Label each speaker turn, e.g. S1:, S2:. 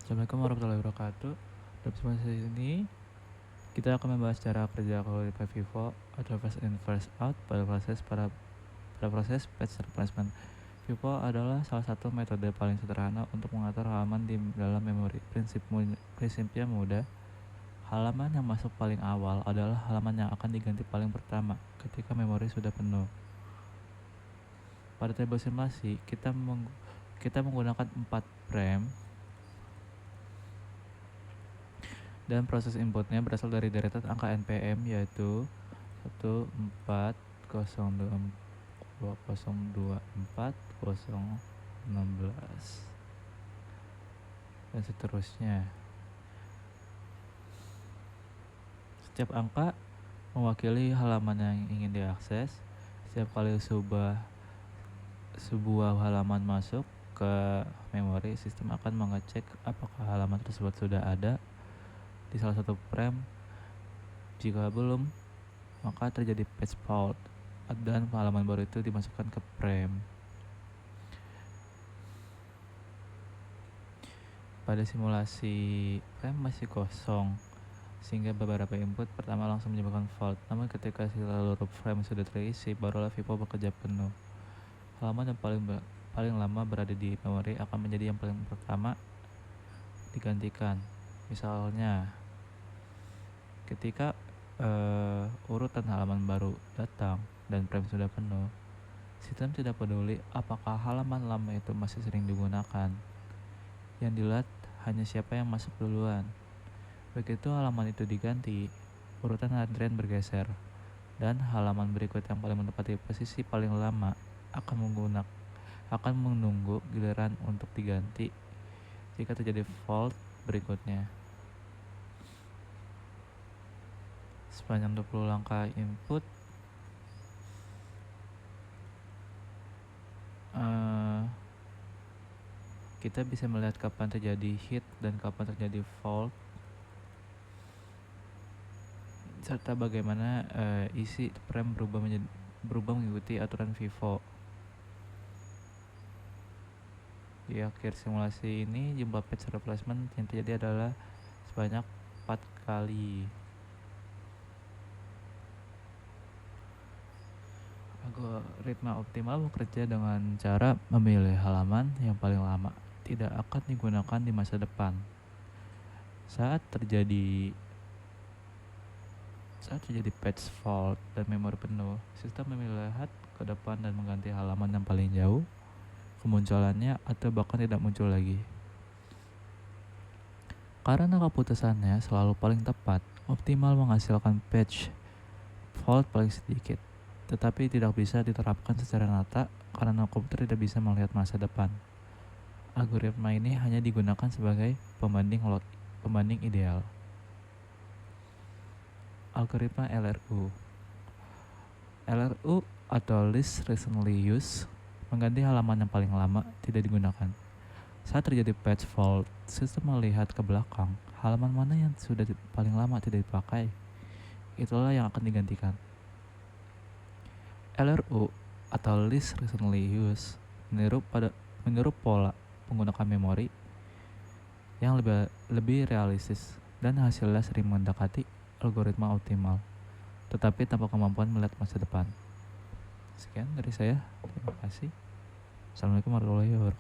S1: Assalamualaikum warahmatullahi wabarakatuh. Dalam sesi ini kita akan membahas cara kerja algoritma FIFO atau first in first out pada proses page replacement. FIFO adalah salah satu metode paling sederhana untuk mengatur halaman di dalam memori. Prinsipnya mudah. Halaman yang masuk paling awal adalah halaman yang akan diganti paling pertama ketika memori sudah penuh. Pada tabel simulasi, kita menggunakan 4 frame dan proses inputnya berasal dari deretan angka NPM yaitu 14024 dan seterusnya. Setiap angka mewakili halaman yang ingin diakses. Setiap kali sebuah halaman masuk ke memori, sistem akan mengecek apakah halaman tersebut sudah ada di salah satu frame. Jika belum, maka terjadi page fault dan halaman baru itu dimasukkan ke frame. Pada simulasi, frame masih kosong sehingga beberapa input pertama langsung menyebabkan fault. Namun ketika seluruh frame sudah terisi, barulah FIFO bekerja penuh. Halaman yang paling lama berada di memori akan menjadi yang paling pertama digantikan. Misalnya, ketika urutan halaman baru datang dan frame sudah penuh, sistem tidak peduli apakah halaman lama itu masih sering digunakan. Yang dilihat hanya siapa yang masuk duluan. Begitu halaman itu diganti, urutan antrian bergeser, dan halaman berikut yang paling menempati posisi paling lama akan menunggu giliran untuk diganti jika terjadi fault berikutnya. Sepanjang 20 langkah input, kita bisa melihat kapan terjadi hit dan kapan terjadi fault, serta bagaimana isi frame berubah mengikuti aturan FIFO. Di akhir simulasi ini, jumlah page replacement yang terjadi adalah sebanyak 4 kali. Algoritma optimal bekerja dengan cara memilih halaman yang paling lama tidak akan digunakan di masa depan. Saat terjadi page fault dan memori penuh, sistem melihat ke depan dan mengganti halaman yang paling jauh kemunculannya atau bahkan tidak muncul lagi. Karena keputusannya selalu paling tepat, optimal menghasilkan page fault paling sedikit, tetapi tidak bisa diterapkan secara nyata karena komputer tidak bisa melihat masa depan. Algoritma ini hanya digunakan sebagai pembanding ideal. Algoritma LRU atau Least Recently Used mengganti halaman yang paling lama tidak digunakan. Saat terjadi page fault, sistem melihat ke belakang halaman mana yang sudah paling lama tidak dipakai. Itulah yang akan digantikan. LRU atau Least Recently Used meniru pola menggunakan memori yang lebih realistis dan hasilnya sering mendekati algoritma optimal, tetapi tanpa kemampuan melihat masa depan. Sekian dari saya. Terima kasih. Assalamualaikum warahmatullahi wabarakatuh.